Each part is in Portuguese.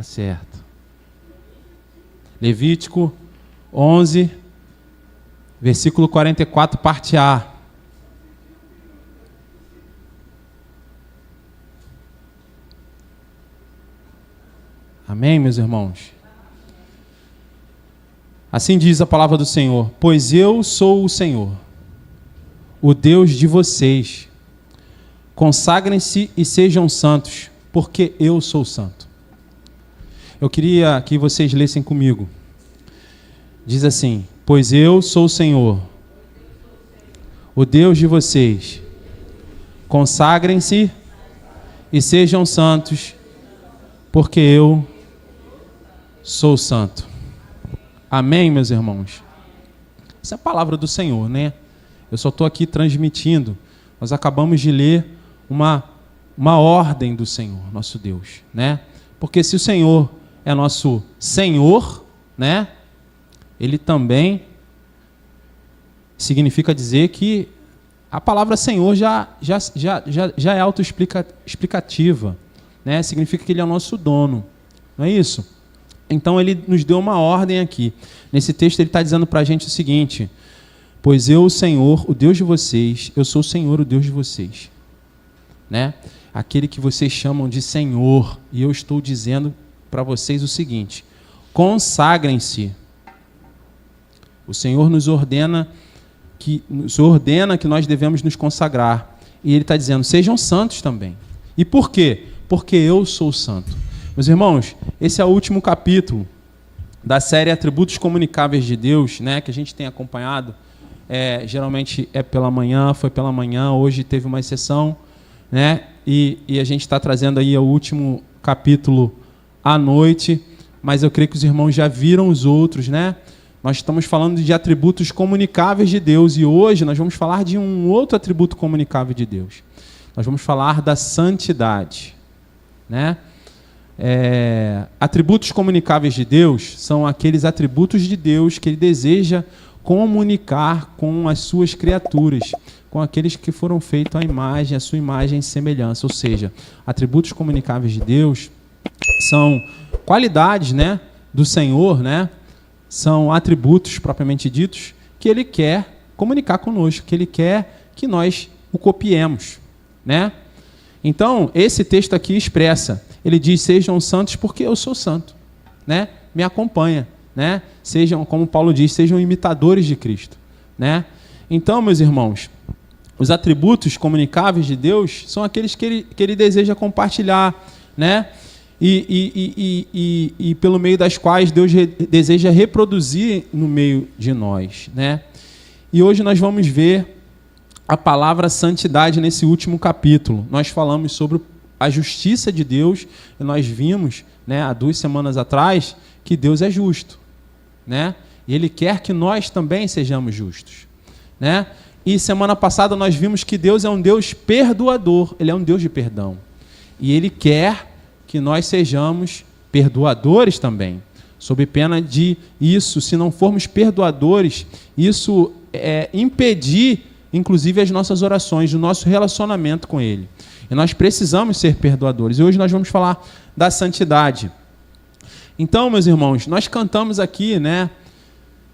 Tá certo. Levítico 11, versículo 44, parte A. Amém, meus irmãos? Assim diz a palavra do Senhor: pois eu sou o Senhor, o Deus de vocês. Consagrem-se e sejam santos, porque eu sou santo. Eu queria que vocês lessem comigo. Diz assim: pois eu sou o Senhor, o Deus de vocês. Consagrem-se e sejam santos, porque eu sou santo. Amém, meus irmãos? Essa é a palavra do Senhor, né? Eu só estou aqui transmitindo. Nós acabamos de ler uma ordem do Senhor, nosso Deus, né? Porque se o Senhor é nosso Senhor, né? Ele também significa dizer que a palavra Senhor já é autoexplicativa, né? Significa que Ele é o nosso dono, não é isso? Então Ele nos deu uma ordem aqui. Nesse texto Ele está dizendo para a gente o seguinte: pois eu, o Senhor, o Deus de vocês, eu sou o Senhor, o Deus de vocês, né? Aquele que vocês chamam de Senhor, e eu estou dizendo para vocês o seguinte: consagrem-se. O Senhor nos ordena que nós devemos nos consagrar. E Ele está dizendo: sejam santos também. E por quê? Porque eu sou santo. Meus irmãos, esse é o último capítulo da série Atributos Comunicáveis de Deus, né, que a gente tem acompanhado. Geralmente é pela manhã, foi pela manhã, hoje teve uma exceção, né, e a gente está trazendo aí o último capítulo à noite, mas eu creio que os irmãos já viram os outros, né? Nós estamos falando de atributos comunicáveis de Deus e hoje nós vamos falar de um outro atributo comunicável de Deus. Nós vamos falar da santidade, né? Atributos comunicáveis de Deus são aqueles atributos de Deus que Ele deseja comunicar com as suas criaturas, com aqueles que foram feitos à imagem, à sua imagem e semelhança. Ou seja, atributos comunicáveis de Deus são qualidades, né, do Senhor, né? São atributos propriamente ditos que Ele quer comunicar conosco, que Ele quer que nós o copiemos, né? Então, esse texto aqui expressa, ele diz: sejam santos porque eu sou santo, né? Me acompanha, né? Sejam, como Paulo diz, sejam imitadores de Cristo, né? Então, meus irmãos, os atributos comunicáveis de Deus são aqueles que ele deseja compartilhar, né? E pelo meio das quais Deus deseja reproduzir no meio de nós, né? E hoje nós vamos ver a palavra santidade nesse último capítulo. Nós falamos sobre a justiça de Deus e nós vimos, né, há 2 semanas atrás, que Deus é justo, né? E Ele quer que nós também sejamos justos, né? E semana passada nós vimos que Deus é um Deus perdoador, Ele é um Deus de perdão. E Ele quer que nós sejamos perdoadores também, sob pena de isso, se não formos perdoadores, isso impedir, inclusive, as nossas orações, o nosso relacionamento com Ele. E nós precisamos ser perdoadores. E hoje nós vamos falar da santidade. Então, meus irmãos, nós cantamos aqui, né?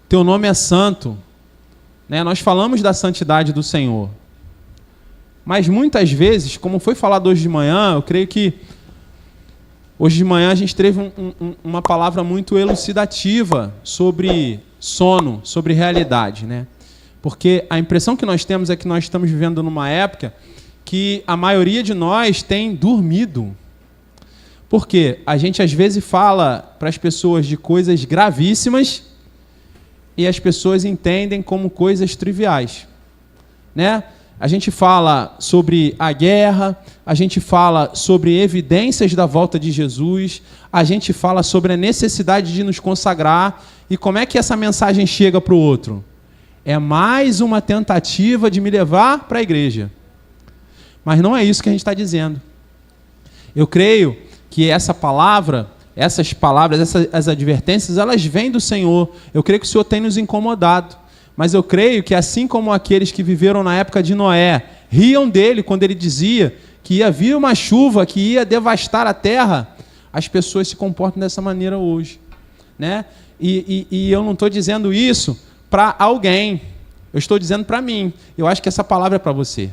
Teu nome é santo, né? Nós falamos da santidade do Senhor. Mas muitas vezes, como foi falado hoje de manhã, eu creio que hoje de manhã a gente teve uma palavra muito elucidativa sobre sono, sobre realidade, né? Porque a impressão que nós temos é que nós estamos vivendo numa época que a maioria de nós tem dormido. Por quê? A gente às vezes fala para as pessoas de coisas gravíssimas e as pessoas entendem como coisas triviais, né? A gente fala sobre a guerra, a gente fala sobre evidências da volta de Jesus, a gente fala sobre a necessidade de nos consagrar. E como é que essa mensagem chega para o outro? É mais uma tentativa de me levar para a igreja. Mas não é isso que a gente está dizendo. Eu creio que essa palavra, essas palavras, essas advertências, elas vêm do Senhor. Eu creio que o Senhor tem nos incomodado. Mas eu creio que assim como aqueles que viveram na época de Noé riam dele quando ele dizia que ia vir uma chuva que ia devastar a terra, as pessoas se comportam dessa maneira hoje, né? E eu não estou dizendo isso para alguém, eu estou dizendo para mim. Eu acho que essa palavra é para você.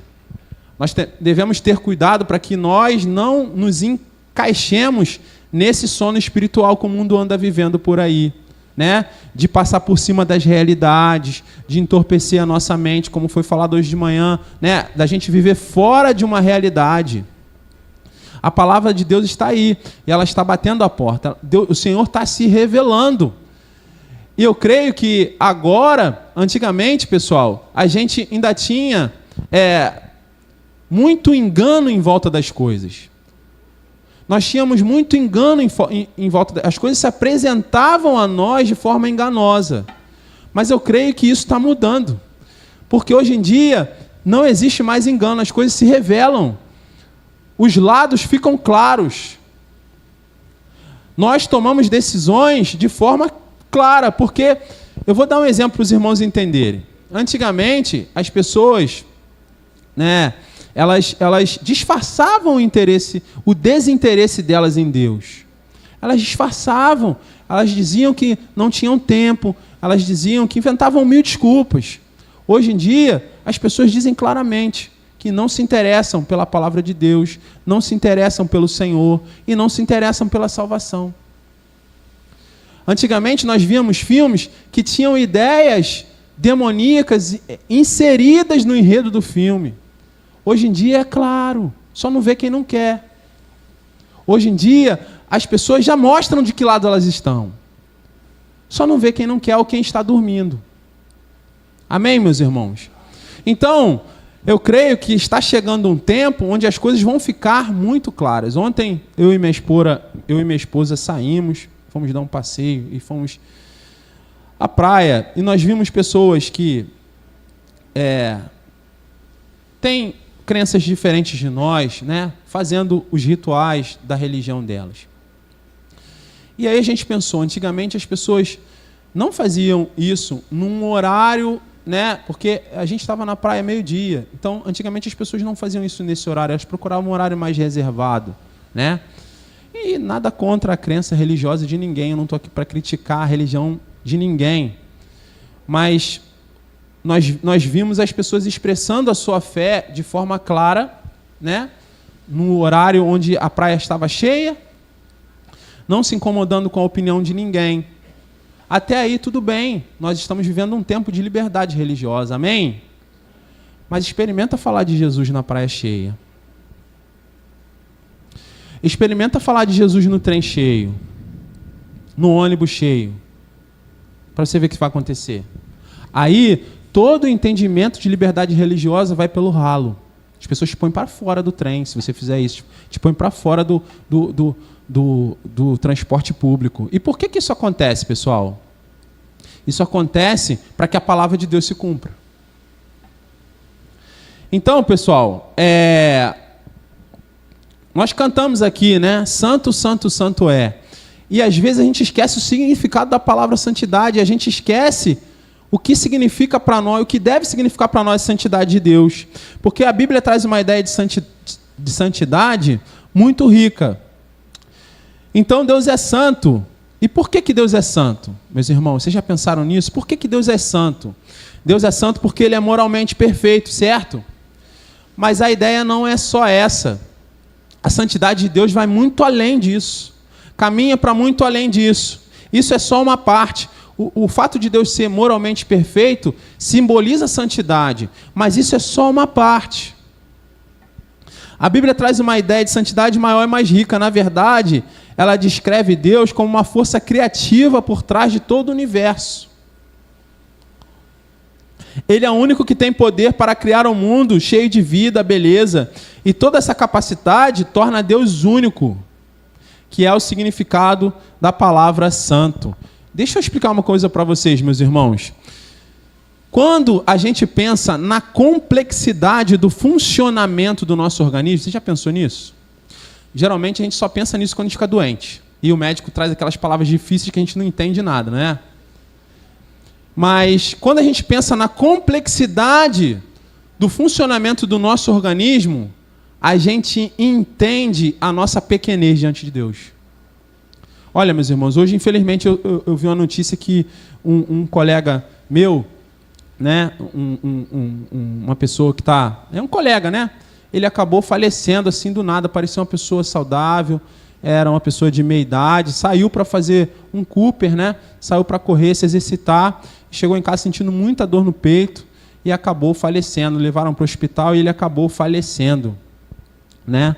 Nós devemos ter cuidado para que nós não nos encaixemos nesse sono espiritual que o mundo anda vivendo por aí, né? De passar por cima das realidades, de entorpecer a nossa mente, como foi falado hoje de manhã, né? Da gente viver fora de uma realidade. A palavra de Deus está aí, e ela está batendo a porta. O Senhor está se revelando. E eu creio que agora, antigamente, pessoal, a gente ainda tinha muito engano em volta das coisas. Nós tínhamos muito engano em volta. As coisas se apresentavam a nós de forma enganosa. Mas eu creio que isso está mudando. Porque hoje em dia não existe mais engano, as coisas se revelam. Os lados ficam claros. Nós tomamos decisões de forma clara, porque eu vou dar um exemplo para os irmãos entenderem. Antigamente, as pessoas, né, elas disfarçavam o desinteresse delas em Deus. Elas disfarçavam, elas diziam que não tinham tempo, elas diziam que inventavam mil desculpas. Hoje em dia, as pessoas dizem claramente que não se interessam pela palavra de Deus, não se interessam pelo Senhor e não se interessam pela salvação. Antigamente nós víamos filmes que tinham ideias demoníacas inseridas no enredo do filme. Hoje em dia é claro, só não vê quem não quer. Hoje em dia as pessoas já mostram de que lado elas estão. Só não vê quem não quer ou quem está dormindo. Amém, meus irmãos? Então, eu creio que está chegando um tempo onde as coisas vão ficar muito claras. Ontem, eu e minha esposa saímos, fomos dar um passeio e fomos à praia. E nós vimos pessoas que têm crenças diferentes de nós, né, fazendo os rituais da religião delas. E aí a gente pensou, antigamente as pessoas não faziam isso num horário, né? Porque a gente estava na praia meio-dia. Então, antigamente as pessoas não faziam isso nesse horário, elas procuravam um horário mais reservado, né? E nada contra a crença religiosa de ninguém, eu não estou aqui para criticar a religião de ninguém. Mas nós vimos as pessoas expressando a sua fé de forma clara, né? No horário onde a praia estava cheia, não se incomodando com a opinião de ninguém. Até aí tudo bem, nós estamos vivendo um tempo de liberdade religiosa, amém? Mas experimenta falar de Jesus na praia cheia. Experimenta falar de Jesus no trem cheio, no ônibus cheio, para você ver o que vai acontecer. Aí, todo o entendimento de liberdade religiosa vai pelo ralo. As pessoas te põem para fora do trem, se você fizer isso, te põem para fora do transporte público. E por que isso acontece, pessoal? Isso acontece para que a palavra de Deus se cumpra. Então, pessoal, nós cantamos aqui, né? Santo, santo, santo é. E às vezes a gente esquece o significado da palavra santidade, a gente esquece o que significa para nós, o que deve significar para nós a santidade de Deus. Porque a Bíblia traz uma ideia de santidade muito rica. Então Deus é santo. E por que Deus é santo? Meus irmãos, vocês já pensaram nisso? Por que Deus é santo? Deus é santo porque Ele é moralmente perfeito, certo? Mas a ideia não é só essa. A santidade de Deus vai muito além disso. Caminha para muito além disso. Isso é só uma parte. O fato de Deus ser moralmente perfeito simboliza a santidade, mas isso é só uma parte. A Bíblia traz uma ideia de santidade maior e mais rica. Na verdade, ela descreve Deus como uma força criativa por trás de todo o universo. Ele é o único que tem poder para criar um mundo cheio de vida, beleza. E toda essa capacidade torna Deus único, que é o significado da palavra santo. Deixa eu explicar uma coisa para vocês, meus irmãos. Quando a gente pensa na complexidade do funcionamento do nosso organismo, você já pensou nisso? Geralmente a gente só pensa nisso quando a gente fica doente. E o médico traz aquelas palavras difíceis que a gente não entende nada, não é? Mas quando a gente pensa na complexidade do funcionamento do nosso organismo, a gente entende a nossa pequenez diante de Deus. Olha, meus irmãos, hoje, infelizmente, eu vi uma notícia que um colega meu, né, uma pessoa que é um colega, né? Ele acabou falecendo assim do nada, parecia uma pessoa saudável, era uma pessoa de meia idade, saiu para fazer um Cooper, né? Saiu para correr, se exercitar, chegou em casa sentindo muita dor no peito e acabou falecendo. Levaram para o hospital e ele acabou falecendo, né?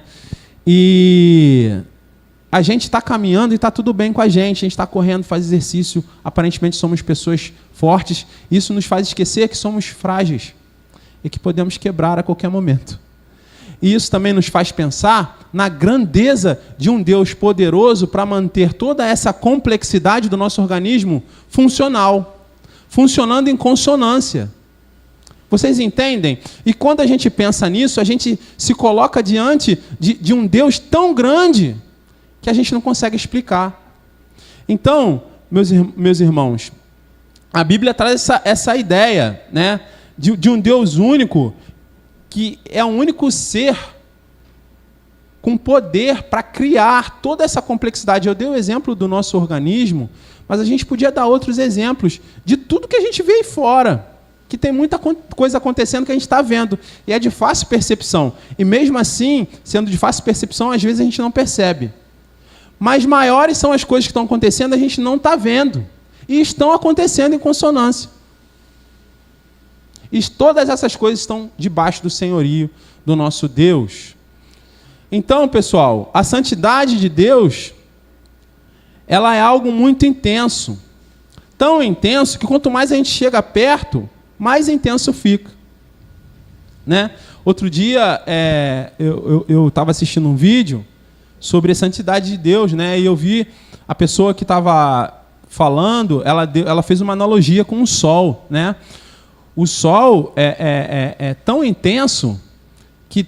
E a gente está caminhando e está tudo bem com a gente está correndo, faz exercício, aparentemente somos pessoas fortes, isso nos faz esquecer que somos frágeis e que podemos quebrar a qualquer momento. E isso também nos faz pensar na grandeza de um Deus poderoso para manter toda essa complexidade do nosso organismo funcional, funcionando em consonância. Vocês entendem? E quando a gente pensa nisso, a gente se coloca diante de um Deus tão grande que a gente não consegue explicar. Então, meus irmãos, a Bíblia traz essa ideia, né, de um Deus único, que é um único ser com poder para criar toda essa complexidade. Eu dei o exemplo do nosso organismo, mas a gente podia dar outros exemplos de tudo que a gente vê aí fora, que tem muita coisa acontecendo que a gente está vendo, e é de fácil percepção. E mesmo assim, sendo de fácil percepção, às vezes a gente não percebe. Mas maiores são as coisas que estão acontecendo, a gente não está vendo. E estão acontecendo em consonância. E todas essas coisas estão debaixo do senhorio do nosso Deus. Então, pessoal, a santidade de Deus, ela é algo muito intenso. Tão intenso que quanto mais a gente chega perto, mais intenso fica. Né? Outro dia, eu estava assistindo um vídeo sobre a santidade de Deus, né? E eu vi a pessoa que estava falando, ela fez uma analogia com o sol, né? O sol é tão intenso que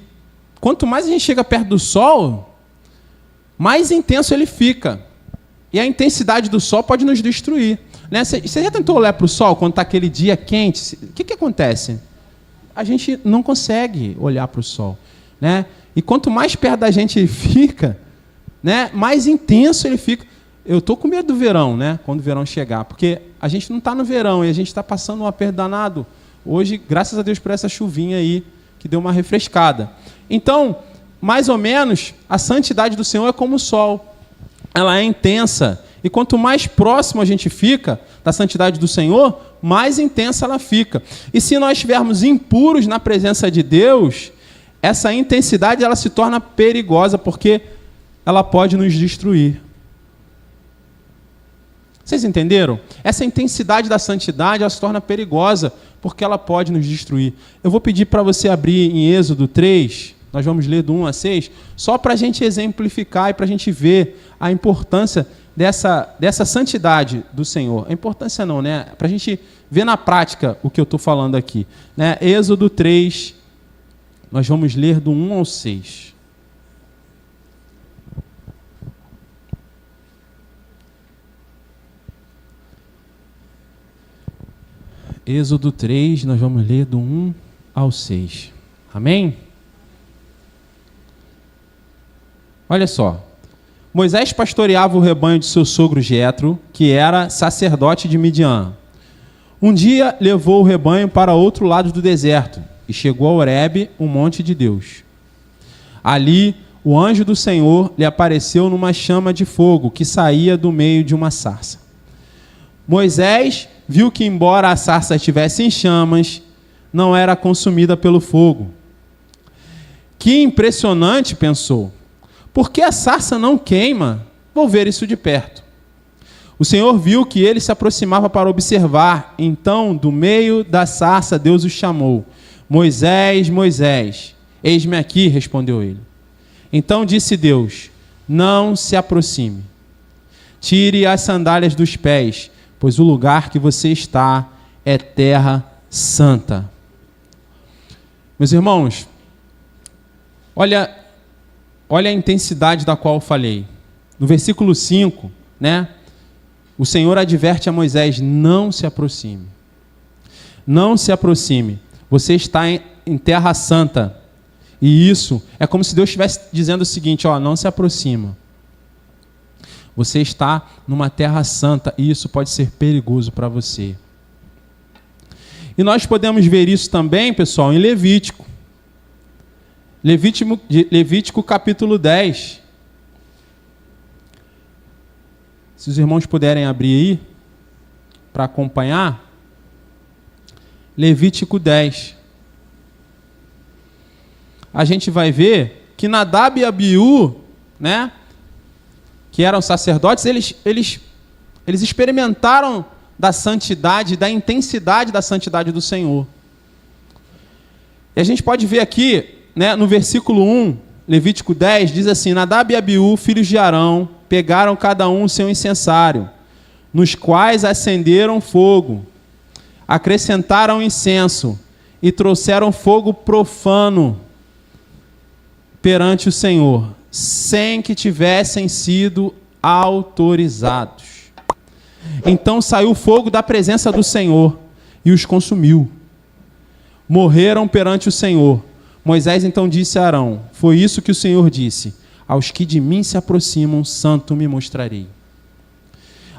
quanto mais a gente chega perto do sol, mais intenso ele fica. E a intensidade do sol pode nos destruir. Né? Você já tentou olhar para o sol quando está aquele dia quente? O que acontece? A gente não consegue olhar para o sol. Né? E quanto mais perto da gente fica, né, mais intenso ele fica. Eu estou com medo do verão, né, quando o verão chegar, porque a gente não está no verão e a gente está passando um aperto danado. Hoje, graças a Deus por essa chuvinha aí, que deu uma refrescada. Então, mais ou menos, a santidade do Senhor é como o sol. Ela é intensa. E quanto mais próximo a gente fica da santidade do Senhor, mais intensa ela fica. E se nós estivermos impuros na presença de Deus, essa intensidade ela se torna perigosa, porque ela pode nos destruir. Vocês entenderam? Essa intensidade da santidade ela se torna perigosa, porque ela pode nos destruir. Eu vou pedir para você abrir em Êxodo 3, nós vamos ler do 1 a 6, só para a gente exemplificar e para a gente ver a importância dessa santidade do Senhor. A importância não, né? Para a gente ver na prática o que eu estou falando aqui. Né? Êxodo 3, nós vamos ler do 1 ao 6. Êxodo 3, nós vamos ler do 1 ao 6. Amém? Olha só. Moisés pastoreava o rebanho de seu sogro Jetro, que era sacerdote de Midian. Um dia levou o rebanho para outro lado do deserto e chegou a Horebe, o monte de Deus. Ali, o anjo do Senhor lhe apareceu numa chama de fogo que saía do meio de uma sarça. Moisés viu que, embora a sarça estivesse em chamas, não era consumida pelo fogo. Que impressionante, pensou. Por que a sarça não queima? Vou ver isso de perto. O Senhor viu que ele se aproximava para observar. Então, do meio da sarça, Deus o chamou. Moisés, Moisés. Eis-me aqui, respondeu ele. Então disse Deus, não se aproxime. Tire as sandálias dos pés, pois o lugar que você está é terra santa. Meus irmãos, olha a intensidade da qual eu falei. No versículo 5, né, o Senhor adverte a Moisés, não se aproxime. Não se aproxime. Você está em terra santa. E isso é como se Deus estivesse dizendo o seguinte, ó, não se aproxima. Você está numa terra santa e isso pode ser perigoso para você. E nós podemos ver isso também, pessoal, em Levítico. Levítico capítulo 10. Se os irmãos puderem abrir aí, para acompanhar. Levítico 10. A gente vai ver que Nadab e Abiú, né, que eram sacerdotes, eles experimentaram da santidade, da intensidade da santidade do Senhor. E a gente pode ver aqui, né, no versículo 1, Levítico 10, diz assim: Nadab e Abiú, filhos de Arão, pegaram cada um o seu incensário, nos quais acenderam fogo, acrescentaram incenso e trouxeram fogo profano perante o Senhor, sem que tivessem sido autorizados. Então saiu fogo da presença do Senhor e os consumiu. Morreram perante o Senhor. Moisés então disse a Arão: foi isso que o Senhor disse: aos que de mim se aproximam, santo me mostrarei.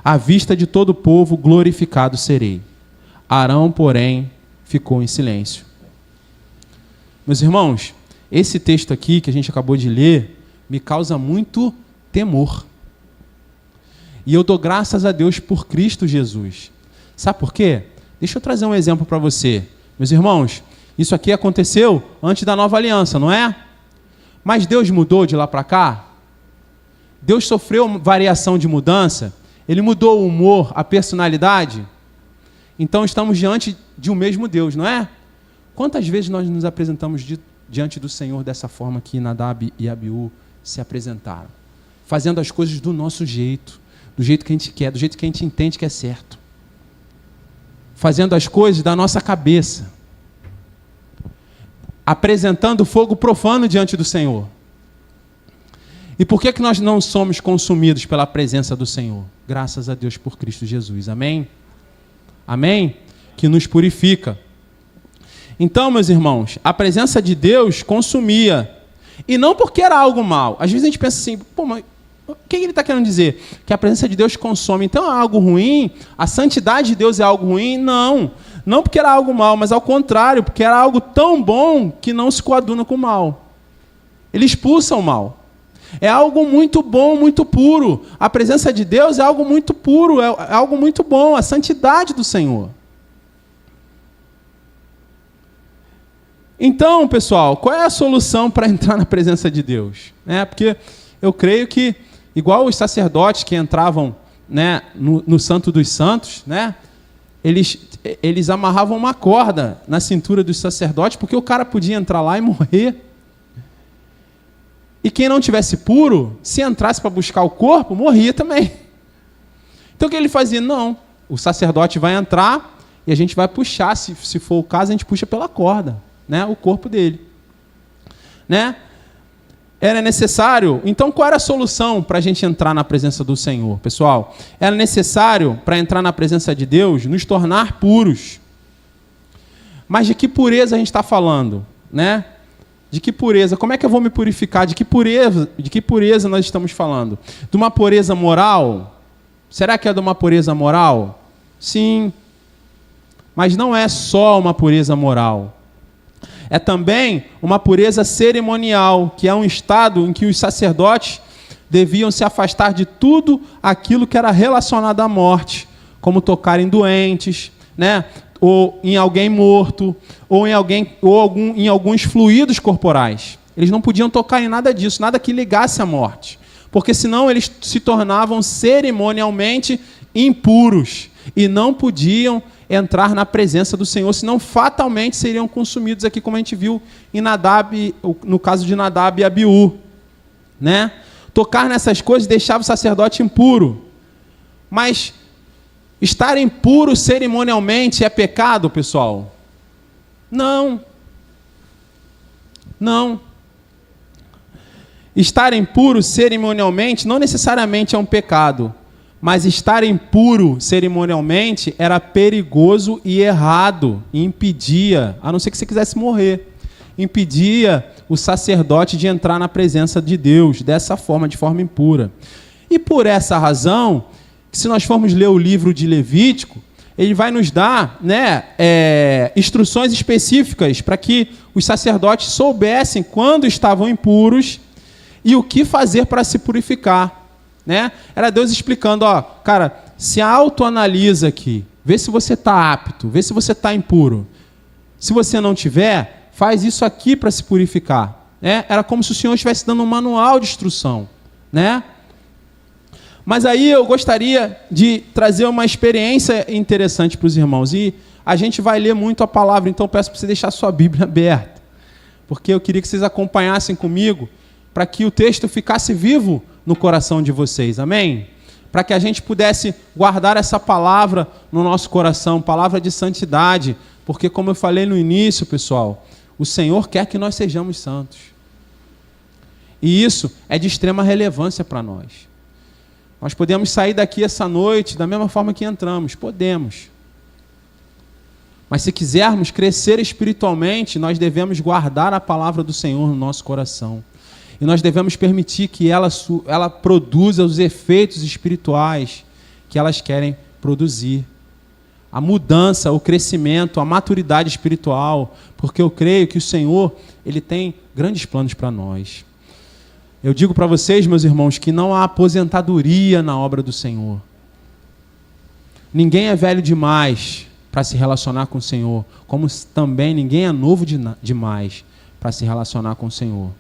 À vista de todo o povo, glorificado serei. Arão, porém, ficou em silêncio. Meus irmãos, esse texto aqui que a gente acabou de ler me causa muito temor. E eu dou graças a Deus por Cristo Jesus. Sabe por quê? Deixa eu trazer um exemplo para você. Meus irmãos, isso aqui aconteceu antes da nova aliança, não é? Mas Deus mudou de lá para cá? Deus sofreu variação de mudança? Ele mudou o humor, a personalidade? Então estamos diante de um mesmo Deus, não é? Quantas vezes nós nos apresentamos diante do Senhor dessa forma que Nadab e Abiú se apresentaram? Fazendo as coisas do nosso jeito, do jeito que a gente quer, do jeito que a gente entende que é certo. Fazendo as coisas da nossa cabeça. Apresentando fogo profano diante do Senhor. E por que nós não somos consumidos pela presença do Senhor? Graças a Deus por Cristo Jesus. Amém? Amém? Que nos purifica. Então, meus irmãos, a presença de Deus consumia. E não porque era algo mal. Às vezes a gente pensa assim, pô, mas o que ele está querendo dizer? Que a presença de Deus consome. Então é algo ruim? A santidade de Deus é algo ruim? Não. Não porque era algo mal, mas ao contrário, porque era algo tão bom que não se coaduna com o mal. Ele expulsa o mal. É algo muito bom, muito puro. A presença de Deus é algo muito puro, é algo muito bom, a santidade do Senhor. Então, pessoal, qual é a solução para entrar na presença de Deus? Porque eu creio que, igual os sacerdotes que entravam, né, no Santo dos Santos, né, eles amarravam uma corda na cintura dos sacerdotes, porque o cara podia entrar lá e morrer. E quem não tivesse puro, se entrasse para buscar o corpo, morria também. Então o que ele fazia? Não, o sacerdote vai entrar e a gente vai puxar, se for o caso, a gente puxa pela corda, né, o corpo dele. Né? Era necessário. Então, qual era a solução para a gente entrar na presença do Senhor, pessoal? Era necessário, para entrar na presença de Deus, nos tornar puros. Mas de que pureza a gente está falando? Né? De que pureza? Como é que eu vou me purificar? De que pureza nós estamos falando? De uma pureza moral? Será que é de uma pureza moral? Sim. Mas não é só uma pureza moral. É também uma pureza cerimonial, que é um estado em que os sacerdotes deviam se afastar de tudo aquilo que era relacionado à morte, como tocar em doentes, né? Ou em alguém morto, ou em alguns fluidos corporais. Eles não podiam tocar em nada disso, nada que ligasse à morte, porque senão eles se tornavam cerimonialmente impuros e não podiam entrar na presença do Senhor, senão fatalmente seriam consumidos aqui, como a gente viu em Nadab, no caso de Nadab e Abiú, né? Tocar nessas coisas deixava o sacerdote impuro. Mas estar impuro cerimonialmente é pecado, pessoal? Não. Não. Estar impuro cerimonialmente não necessariamente é um pecado. Mas estar impuro cerimonialmente era perigoso e errado, e impedia, a não ser que você quisesse morrer, impedia o sacerdote de entrar na presença de Deus dessa forma, de forma impura. E por essa razão, se nós formos ler o livro de Levítico, ele vai nos dar, né, instruções específicas para que os sacerdotes soubessem quando estavam impuros e o que fazer para se purificar, né? Era Deus explicando, ó, cara, se autoanalisa aqui, vê se você está apto, vê se você está impuro. Se você não tiver, faz isso aqui para se purificar, né? Era como se o Senhor estivesse dando um manual de instrução, né? Mas aí eu gostaria de trazer uma experiência interessante para os irmãos. E a gente vai ler muito a palavra, então eu peço para você deixar a sua Bíblia aberta. Porque eu queria que vocês acompanhassem comigo, para que o texto ficasse vivo no coração de vocês. Amém? Para que a gente pudesse guardar essa palavra no nosso coração, palavra de santidade. Porque, como eu falei no início, pessoal, o Senhor quer que nós sejamos santos. E isso é de extrema relevância para nós. Nós podemos sair daqui essa noite da mesma forma que entramos. Podemos. Mas se quisermos crescer espiritualmente, nós devemos guardar a palavra do Senhor no nosso coração. E nós devemos permitir que ela produza os efeitos espirituais que elas querem produzir. A mudança, o crescimento, a maturidade espiritual. Porque eu creio que o Senhor, Ele tem grandes planos para nós. Eu digo para vocês, meus irmãos, que não há aposentadoria na obra do Senhor. Ninguém é velho demais para se relacionar com o Senhor, como também ninguém é novo demais para se relacionar com o Senhor.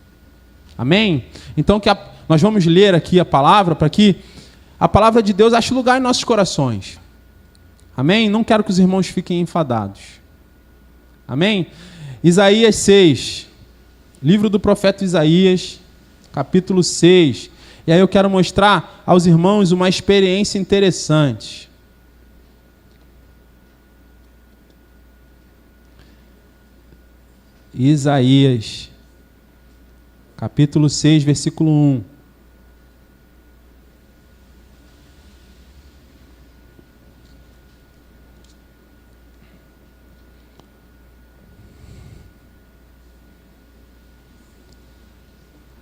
Amém? Então nós vamos ler aqui a palavra para que a palavra de Deus ache lugar em nossos corações. Amém? Não quero que os irmãos fiquem enfadados. Amém? Isaías 6, livro do profeta Isaías, capítulo 6. E aí eu quero mostrar aos irmãos uma experiência interessante. Isaías, capítulo 6, versículo 1.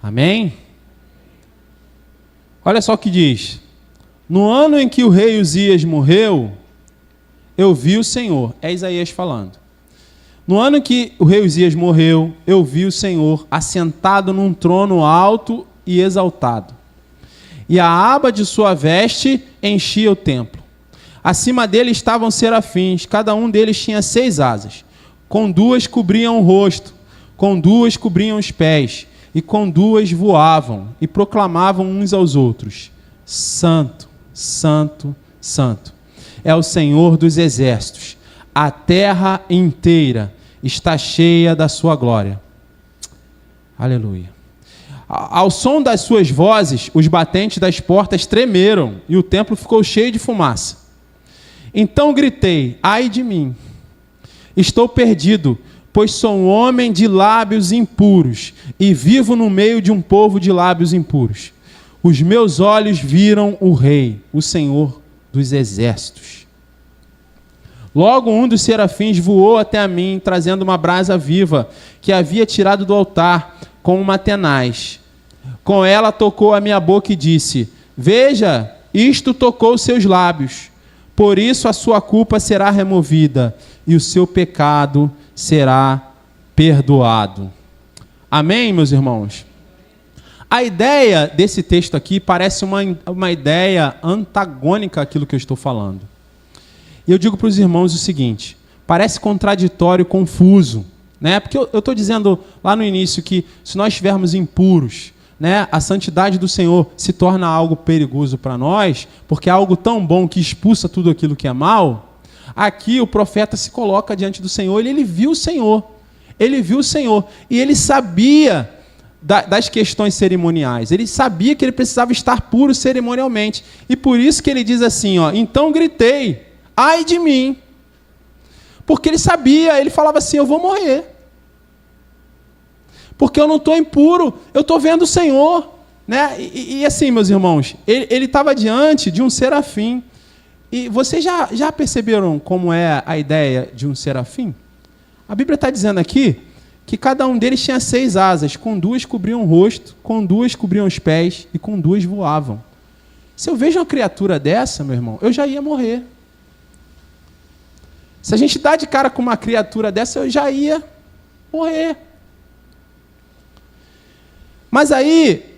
Amém? Olha só o que diz. No ano em que o rei Uzias morreu, eu vi o Senhor. É Isaías falando. No ano em que o rei Uzias morreu, eu vi o Senhor assentado num trono alto e exaltado. E a aba de sua veste enchia o templo. Acima dele estavam serafins, cada um deles tinha 6 asas. Com 2 cobriam o rosto, com 2 cobriam os pés, e com 2 voavam e proclamavam uns aos outros: Santo, Santo, Santo é o Senhor dos exércitos. A terra inteira está cheia da sua glória. Aleluia. Ao som das suas vozes, os batentes das portas tremeram e o templo ficou cheio de fumaça. Então gritei: ai de mim, estou perdido, pois sou um homem de lábios impuros e vivo no meio de um povo de lábios impuros. Os meus olhos viram o Rei, o Senhor dos exércitos. Logo um dos serafins voou até a mim, trazendo uma brasa viva que havia tirado do altar com uma tenaz. Com ela tocou a minha boca e disse: veja, isto tocou seus lábios. Por isso a sua culpa será removida e o seu pecado será perdoado. Amém, meus irmãos? A ideia desse texto aqui parece uma ideia antagônica àquilo que eu estou falando. E eu digo para os irmãos o seguinte: parece contraditório, confuso, né? Porque eu estou dizendo lá no início que se nós estivermos impuros, né, a santidade do Senhor se torna algo perigoso para nós, porque é algo tão bom que expulsa tudo aquilo que é mal. Aqui o profeta se coloca diante do Senhor, ele viu o Senhor, e ele sabia das questões cerimoniais, ele sabia que ele precisava estar puro cerimonialmente, e por isso que ele diz assim, ó: então gritei, ai de mim, porque ele sabia, ele falava assim: eu vou morrer, porque eu não estou impuro, eu estou vendo o Senhor, né? E assim, meus irmãos, ele estava diante de um serafim. E vocês já perceberam como é a ideia de um serafim? A Bíblia está dizendo aqui que cada um deles tinha 6 asas, com 2 cobriam o rosto, com 2 cobriam os pés e com 2 voavam. Se eu vejo uma criatura dessa, meu irmão, eu já ia morrer. Se a gente dá de cara com uma criatura dessa, eu já ia morrer. Mas aí,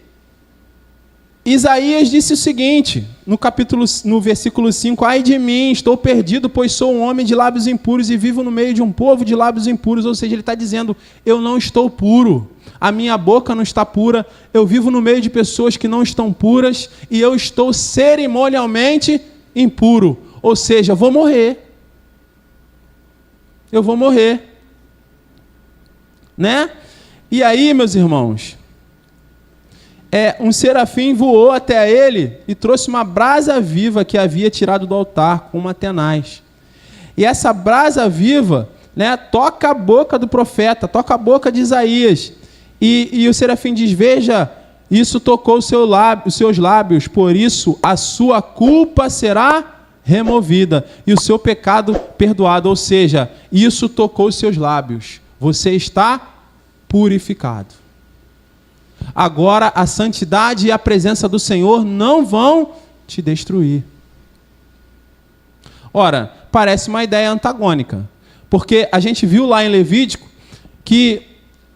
Isaías disse o seguinte, no versículo 5, ai de mim, estou perdido, pois sou um homem de lábios impuros e vivo no meio de um povo de lábios impuros. Ou seja, ele está dizendo, eu não estou puro, a minha boca não está pura, eu vivo no meio de pessoas que não estão puras e eu estou cerimonialmente impuro. Ou seja, vou morrer. Eu vou morrer. Né? E aí, meus irmãos, um serafim voou até ele e trouxe uma brasa viva que havia tirado do altar com uma tenaz. E essa brasa viva, né, toca a boca do profeta, toca a boca de Isaías. E o serafim diz, veja, isso tocou os seus lábios, por isso a sua culpa será removida e o seu pecado perdoado. Ou seja, isso tocou os seus lábios. Você está purificado. Agora a santidade e a presença do Senhor não vão te destruir. Ora, parece uma ideia antagônica, porque a gente viu lá em Levítico que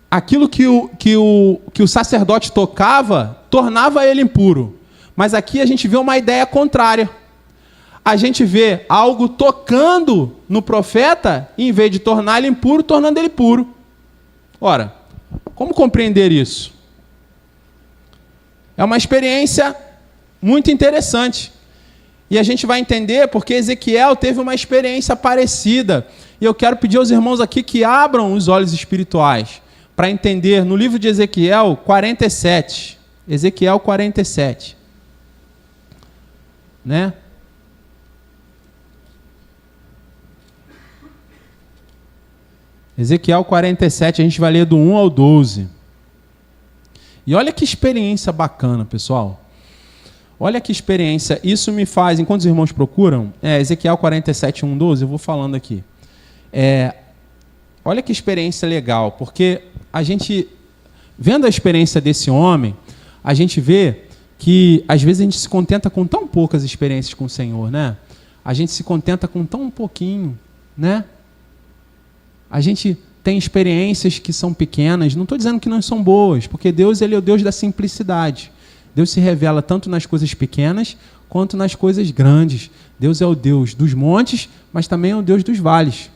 aquilo que o sacerdote tocava tornava ele impuro, mas aqui a gente vê uma ideia contrária. A gente vê algo tocando no profeta, e em vez de tornar ele impuro, tornando ele puro. Ora, como compreender isso? É uma experiência muito interessante. E a gente vai entender porque Ezequiel teve uma experiência parecida. E eu quero pedir aos irmãos aqui que abram os olhos espirituais para entender no livro de Ezequiel 47. Ezequiel 47. Né? Ezequiel 47, a gente vai ler do 1 ao 12. E olha que experiência bacana, pessoal. Olha que experiência. Isso me faz, enquanto os irmãos procuram, Ezequiel 47, 1, 12, eu vou falando aqui. Olha que experiência legal, porque a gente, vendo a experiência desse homem, a gente vê que, às vezes, a gente se contenta com tão poucas experiências com o Senhor, né? A gente se contenta com tão pouquinho, né? A gente tem experiências que são pequenas, não estou dizendo que não são boas, porque Deus, ele é o Deus da simplicidade. Deus se revela tanto nas coisas pequenas quanto nas coisas grandes. Deus é o Deus dos montes, mas também é o Deus dos vales.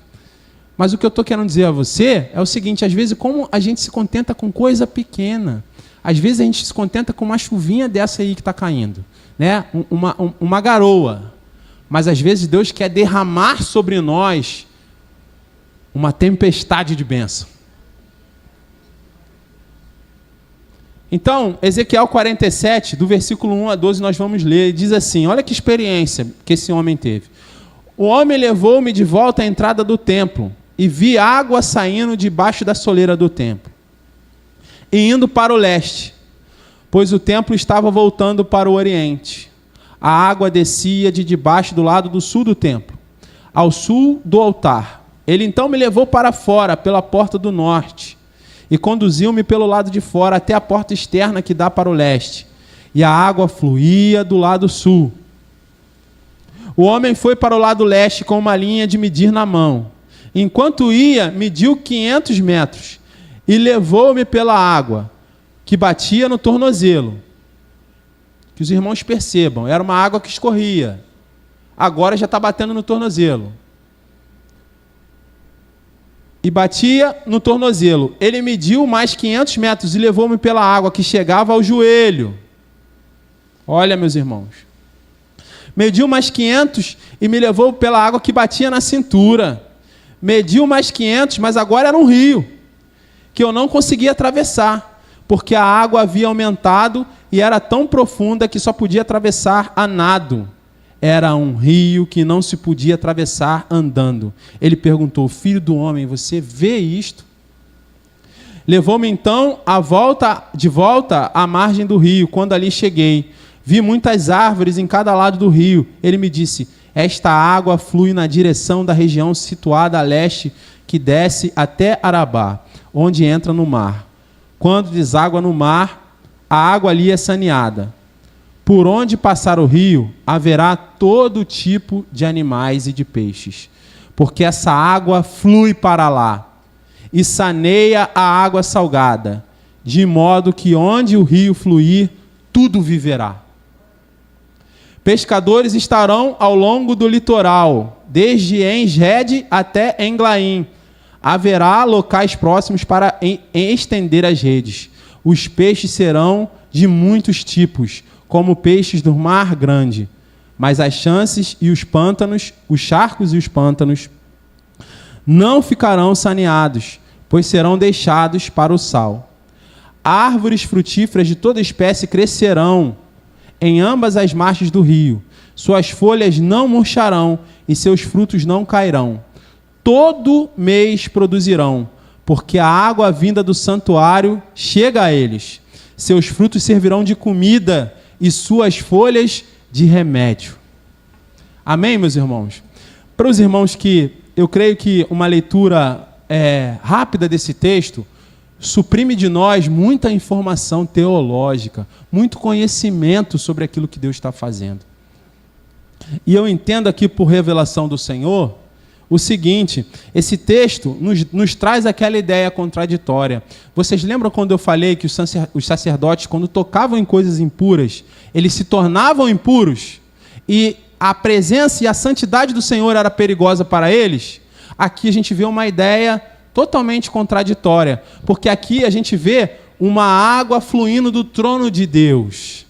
Mas o que eu estou querendo dizer a você é o seguinte, às vezes como a gente se contenta com coisa pequena, às vezes a gente se contenta com uma chuvinha dessa aí que está caindo, né? uma garoa, mas às vezes Deus quer derramar sobre nós uma tempestade de bênção. Então, Ezequiel 47, do versículo 1 a 12, nós vamos ler, e diz assim, olha que experiência que esse homem teve. O homem levou-me de volta à entrada do templo, e vi água saindo debaixo da soleira do templo, e indo para o leste, pois o templo estava voltando para o oriente. A água descia de debaixo do lado do sul do templo, ao sul do altar. Ele então me levou para fora, pela porta do norte, e conduziu-me pelo lado de fora até a porta externa que dá para o leste. E a água fluía do lado sul. O homem foi para o lado leste com uma linha de medir na mão. Enquanto ia, mediu 500 metros e levou-me pela água, que batia no tornozelo. Que os irmãos percebam, era uma água que escorria. Agora já está batendo no tornozelo. E batia no tornozelo. Ele mediu mais 500 metros e levou-me pela água que chegava ao joelho. Olha, meus irmãos. Mediu mais 500 e me levou pela água que batia na cintura. Mediu mais 500, mas agora era um rio, que eu não conseguia atravessar, porque a água havia aumentado e era tão profunda que só podia atravessar a nado. Era um rio que não se podia atravessar andando. Ele perguntou, filho do homem, você vê isto? Levou-me então de volta à margem do rio. Quando ali cheguei, vi muitas árvores em cada lado do rio. Ele me disse, esta água flui na direção da região situada a leste, que desce até Arabá, onde entra no mar. Quando deságua no mar, a água ali é saneada. por onde passar o rio, haverá todo tipo de animais e de peixes, porque essa água flui para lá e saneia a água salgada, de modo que onde o rio fluir, tudo viverá. Pescadores estarão ao longo do litoral, desde En-Gedi até Englaim. Haverá locais próximos para estender as redes. Os peixes serão de muitos tipos, como peixes do mar grande. Mas as chances e os pântanos, os charcos e os pântanos, não ficarão saneados, pois serão deixados para o sal. Árvores frutíferas de toda espécie crescerão em ambas as margens do rio. Suas folhas não murcharão e seus frutos não cairão. Todo mês produzirão, porque a água vinda do santuário chega a eles. Seus frutos servirão de comida e suas folhas de remédio. Amém, meus irmãos? Para os irmãos que eu creio que uma leitura rápida desse texto suprime de nós muita informação teológica, muito conhecimento sobre aquilo que Deus está fazendo. E eu entendo aqui por revelação do Senhor o seguinte: esse texto nos traz aquela ideia contraditória. Vocês lembram quando eu falei que os sacerdotes, quando tocavam em coisas impuras, eles se tornavam impuros e a presença e a santidade do Senhor era perigosa para eles? Aqui a gente vê uma ideia totalmente contraditória, porque aqui a gente vê uma água fluindo do trono de Deus,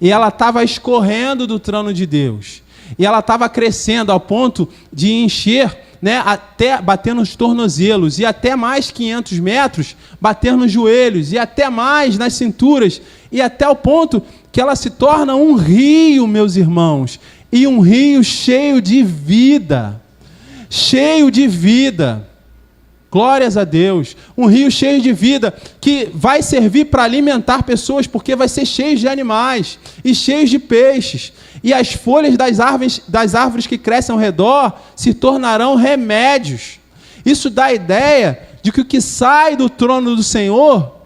e ela estava escorrendo do trono de Deus, e ela estava crescendo ao ponto de encher, né, até bater nos tornozelos, e até mais 500 metros, bater nos joelhos, e até mais nas cinturas, e até o ponto que ela se torna um rio, meus irmãos, e um rio cheio de vida, cheio de vida. Glórias a Deus, um rio cheio de vida que vai servir para alimentar pessoas, porque vai ser cheio de animais e cheio de peixes. E as folhas das árvores que crescem ao redor se tornarão remédios. Isso dá a ideia de que o que sai do trono do Senhor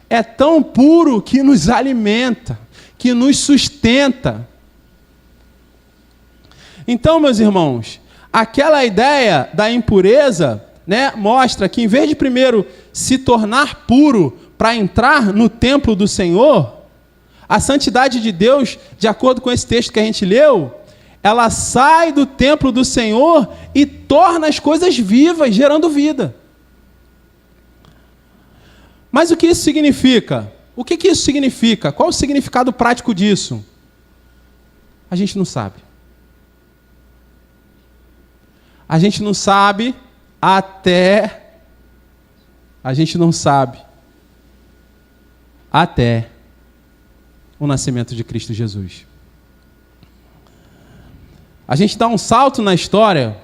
é tão puro que nos alimenta, que nos sustenta. Então, meus irmãos, aquela ideia da impureza, né, mostra que em vez de primeiro se tornar puro para entrar no templo do Senhor, a santidade de Deus, de acordo com esse texto que a gente leu, ela sai do templo do Senhor e torna as coisas vivas, gerando vida. Mas o que isso significa? O que isso significa? Qual o significado prático disso? A gente não sabe. A gente não sabe até o nascimento de Cristo Jesus. A gente dá um salto na história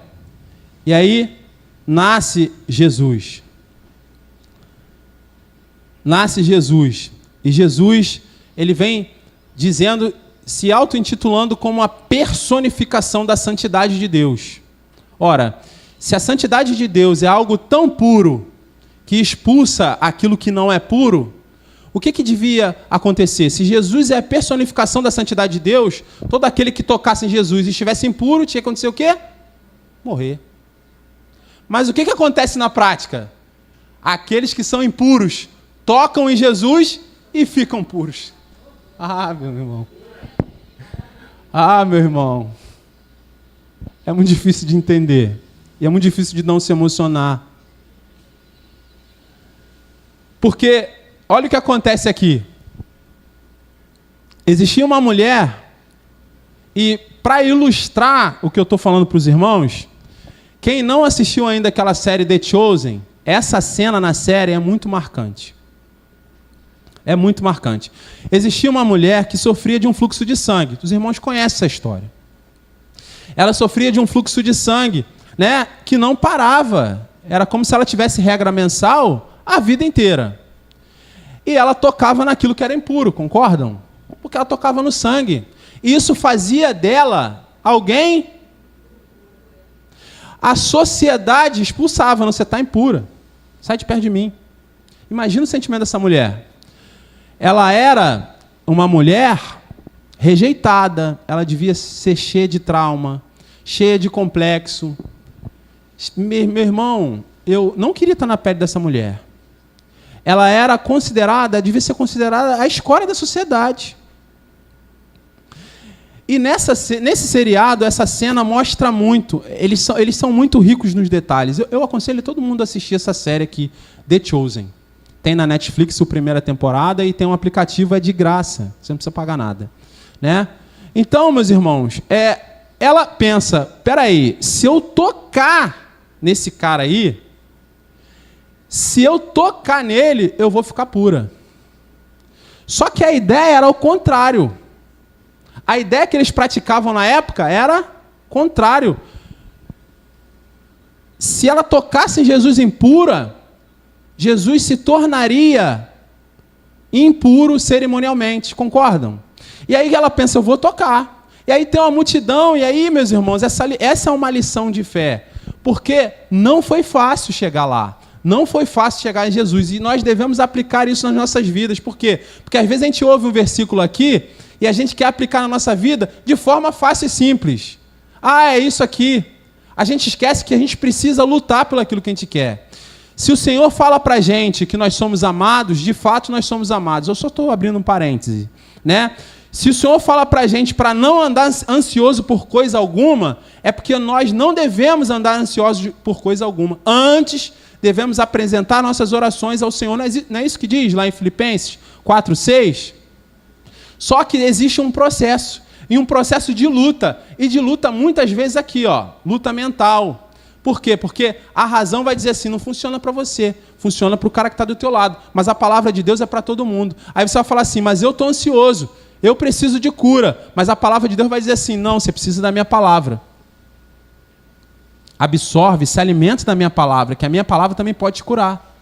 e aí nasce Jesus. Nasce Jesus. E Jesus, ele vem dizendo, se auto-intitulando como a personificação da santidade de Deus. Ora, se a santidade de Deus é algo tão puro que expulsa aquilo que não é puro, o que devia acontecer? Se Jesus é a personificação da santidade de Deus, todo aquele que tocasse em Jesus e estivesse impuro, tinha que acontecer o quê? Morrer. Mas o que acontece na prática? Aqueles que são impuros tocam em Jesus e ficam puros. Ah, meu irmão. Ah, meu irmão. É muito difícil de entender. E é muito difícil de não se emocionar. Porque, olha o que acontece aqui. Existia uma mulher, e para ilustrar o que eu estou falando para os irmãos, quem não assistiu ainda aquela série The Chosen, essa cena na série é muito marcante. É muito marcante. Existia uma mulher que sofria de um fluxo de sangue. Os irmãos conhecem essa história. Ela sofria de um fluxo de sangue, né, que não parava. Era como se ela tivesse regra mensal a vida inteira. E ela tocava naquilo que era impuro, concordam? Porque ela tocava no sangue. E isso fazia dela alguém... A sociedade expulsava, você está impura. Sai de perto de mim. Imagina o sentimento dessa mulher. Ela era uma mulher rejeitada, ela devia ser cheia de trauma, cheia de complexo. Meu irmão, eu não queria estar na pele dessa mulher. Ela era considerada, devia ser considerada a escória da sociedade. E nesse seriado, essa cena mostra muito. Eles são muito ricos nos detalhes. Eu aconselho todo mundo a assistir essa série aqui, The Chosen. Tem na Netflix a primeira temporada e tem um aplicativo, é de graça. Você não precisa pagar nada. Né? Então, meus irmãos, ela pensa, peraí, se eu tocar nesse cara aí, se eu tocar nele, eu vou ficar pura. Só que a ideia era o contrário. A ideia que eles praticavam na época era contrário. Se ela tocasse em Jesus impura, Jesus se tornaria impuro cerimonialmente, concordam? E aí ela pensa, eu vou tocar. E aí tem uma multidão, e aí, meus irmãos, essa é uma lição de fé. Porque não foi fácil chegar lá. Não foi fácil chegar em Jesus. E nós devemos aplicar isso nas nossas vidas. Por quê? Porque às vezes a gente ouve um versículo aqui e a gente quer aplicar na nossa vida de forma fácil e simples. Ah, é isso aqui. A gente esquece que a gente precisa lutar pelo aquilo que a gente quer. Se o Senhor fala para a gente que nós somos amados, de fato nós somos amados. Eu só estou abrindo um parêntese, né? Se o Senhor fala para a gente para não andar ansioso por coisa alguma, é porque nós não devemos andar ansiosos por coisa alguma. Antes, devemos apresentar nossas orações ao Senhor. Não é isso que diz lá em Filipenses 4:6? Só que existe um processo, e um processo de luta. E de luta muitas vezes aqui, ó, luta mental. Por quê? Porque a razão vai dizer assim, não funciona para você, funciona para o cara que está do teu lado. Mas a palavra de Deus é para todo mundo. Aí você vai falar assim, mas eu estou ansioso, eu preciso de cura. Mas a palavra de Deus vai dizer assim, não, você precisa da minha palavra. Absorve, se alimenta da minha palavra, que a minha palavra também pode te curar.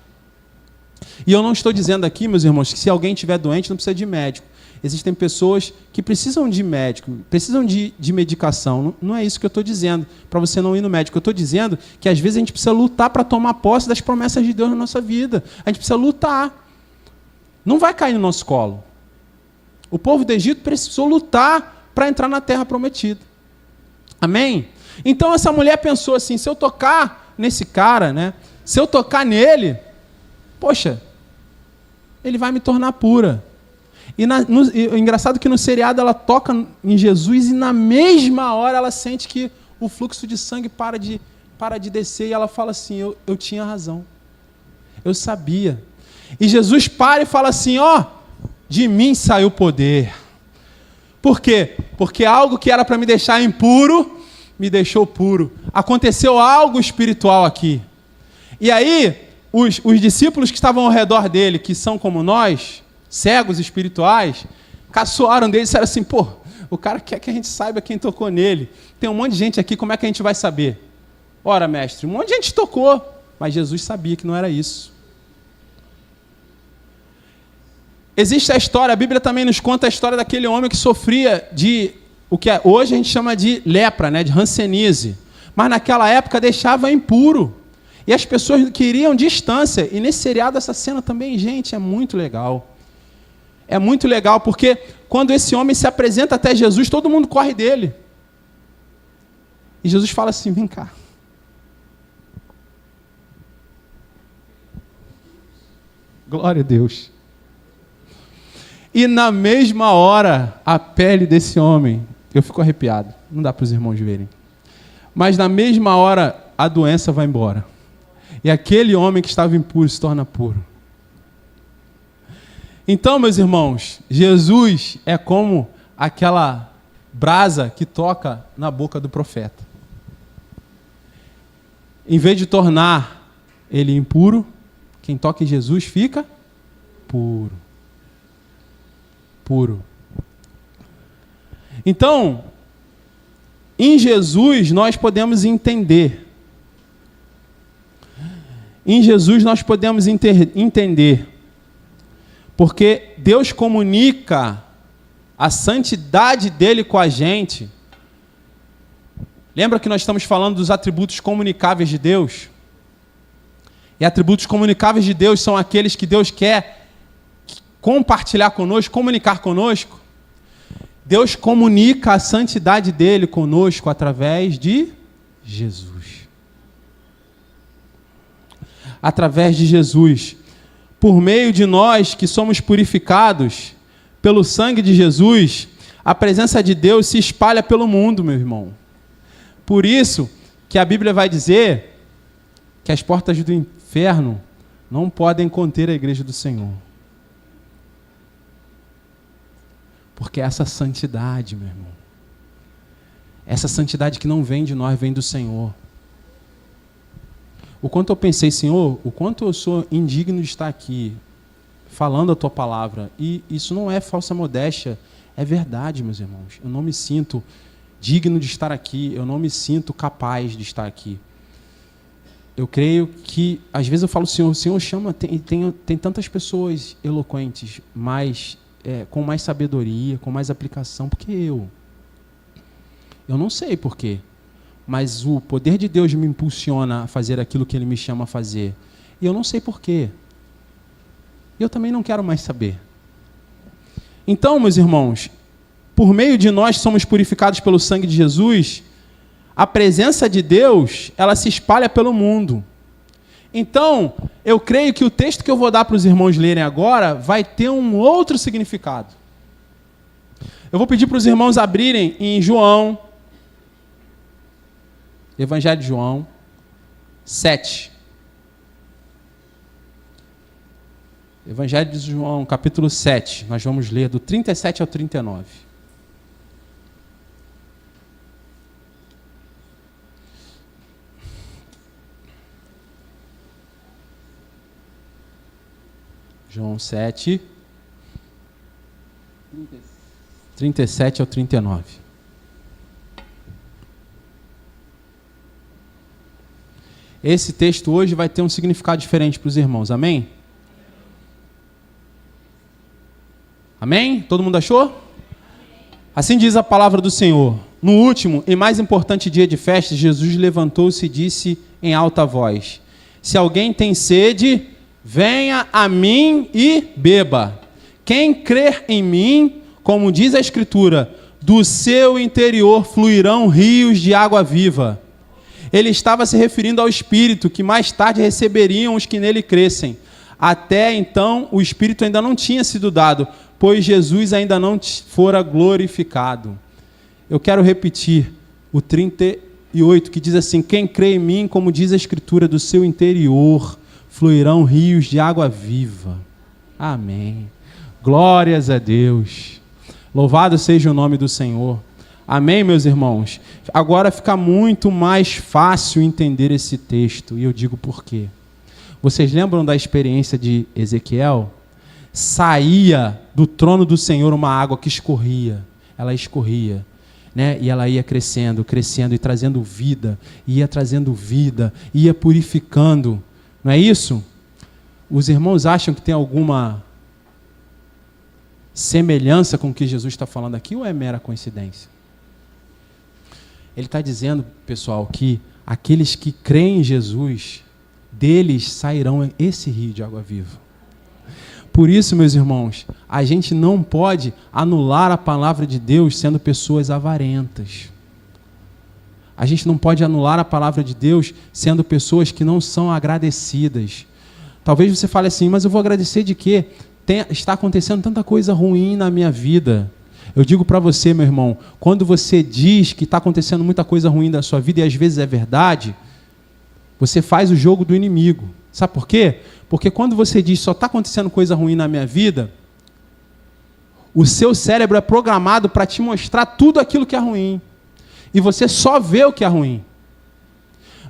E eu não estou dizendo aqui, meus irmãos, que se alguém estiver doente não precisa de médico. Existem pessoas que precisam de médico, precisam de medicação. Não é isso que eu estou dizendo, para você não ir no médico. Eu estou dizendo que às vezes a gente precisa lutar para tomar posse das promessas de Deus na nossa vida. A gente precisa lutar. Não vai cair no nosso colo. O povo do Egito precisou lutar para entrar na terra prometida. Amém? Então essa mulher pensou assim, se eu tocar nesse cara, né? Se eu tocar nele, poxa, ele vai me tornar pura. E o engraçado é que no seriado ela toca em Jesus e na mesma hora ela sente que o fluxo de sangue para de descer e ela fala assim, eu tinha razão. Eu sabia. E Jesus para e fala assim, ó, de mim saiu o poder. Por quê? Porque algo que era para me deixar impuro, me deixou puro. Aconteceu algo espiritual aqui. E aí, os discípulos que estavam ao redor dele, que são como nós, cegos espirituais, caçoaram dele e disseram assim, pô, o cara quer que a gente saiba quem tocou nele. Tem um monte de gente aqui, como é que a gente vai saber? Ora, mestre, um monte de gente tocou, mas Jesus sabia que não era isso. Existe a história, a Bíblia também nos conta a história daquele homem que sofria de, o que hoje a gente chama de lepra, né, de hanseníase, mas naquela época deixava impuro. E as pessoas queriam distância. E nesse seriado essa cena também, gente, é muito legal. É muito legal, porque quando esse homem se apresenta até Jesus, todo mundo corre dele. E Jesus fala assim, vem cá. Glória a Deus. E na mesma hora, a pele desse homem, eu fico arrepiado, não dá para os irmãos verem, mas na mesma hora, a doença vai embora. E aquele homem que estava impuro se torna puro. Então, meus irmãos, Jesus é como aquela brasa que toca na boca do profeta. Em vez de tornar ele impuro, quem toca em Jesus fica puro. Puro. Então, em Jesus nós podemos entender. Em Jesus nós podemos entender. Porque Deus comunica a santidade dele com a gente. Lembra que nós estamos falando dos atributos comunicáveis de Deus? E atributos comunicáveis de Deus são aqueles que Deus quer compartilhar conosco, comunicar conosco. Deus comunica a santidade dele conosco através de Jesus. Através de Jesus. Por meio de nós que somos purificados pelo sangue de Jesus, a presença de Deus se espalha pelo mundo, meu irmão. Por isso que a Bíblia vai dizer que as portas do inferno não podem conter a igreja do Senhor. Porque essa santidade, meu irmão, essa santidade que não vem de nós, vem do Senhor. O quanto eu pensei, Senhor, o quanto eu sou indigno de estar aqui, falando a Tua palavra. E isso não é falsa modéstia, é verdade, meus irmãos. Eu não me sinto digno de estar aqui, eu não me sinto capaz de estar aqui. Eu creio que, às vezes eu falo, o Senhor chama, tem tantas pessoas eloquentes, mas com mais sabedoria, com mais aplicação, porque eu não sei por quê, mas o poder de Deus me impulsiona a fazer aquilo que Ele me chama a fazer, e eu não sei por quê, eu também não quero mais saber. Então, meus irmãos, por meio de nós somos purificados pelo sangue de Jesus, a presença de Deus, ela se espalha pelo mundo. Então, eu creio que o texto que eu vou dar para os irmãos lerem agora vai ter um outro significado. Eu vou pedir para os irmãos abrirem em João, Evangelho de João, 7. Evangelho de João, capítulo 7. Nós vamos ler do 37 ao 39. João 7, 37 ao 39. Esse texto hoje vai ter um significado diferente para os irmãos, amém? Amém? Todo mundo achou? Assim diz a palavra do Senhor. No último e mais importante dia de festa, Jesus levantou-se e disse em alta voz: se alguém tem sede, venha a mim e beba. Quem crer em mim, como diz a Escritura, do seu interior fluirão rios de água viva. Ele estava se referindo ao Espírito, que mais tarde receberiam os que nele crescem. Até então, o Espírito ainda não tinha sido dado, pois Jesus ainda não fora glorificado. Eu quero repetir o 38, que diz assim: quem crê em mim, como diz a Escritura, do seu interior fluirão rios de água viva. Amém. Glórias a Deus. Louvado seja o nome do Senhor. Amém, meus irmãos? Agora fica muito mais fácil entender esse texto, e eu digo por quê. Vocês lembram da experiência de Ezequiel? Saía do trono do Senhor uma água que escorria. Ela escorria, né? E ela ia crescendo, crescendo e trazendo vida. Ia trazendo vida, ia purificando. Não é isso? Os irmãos acham que tem alguma semelhança com o que Jesus está falando aqui, ou é mera coincidência? Ele está dizendo, pessoal, que aqueles que creem em Jesus, deles sairão esse rio de água viva. Por isso, meus irmãos, a gente não pode anular a palavra de Deus sendo pessoas avarentas. A gente não pode anular a palavra de Deus sendo pessoas que não são agradecidas. Talvez você fale assim, mas eu vou agradecer de quê? Está acontecendo tanta coisa ruim na minha vida. Eu digo para você, meu irmão, quando você diz que está acontecendo muita coisa ruim na sua vida, e às vezes é verdade, você faz o jogo do inimigo. Sabe por quê? Porque quando você diz só está acontecendo coisa ruim na minha vida, o seu cérebro é programado para te mostrar tudo aquilo que é ruim. E você só vê o que é ruim.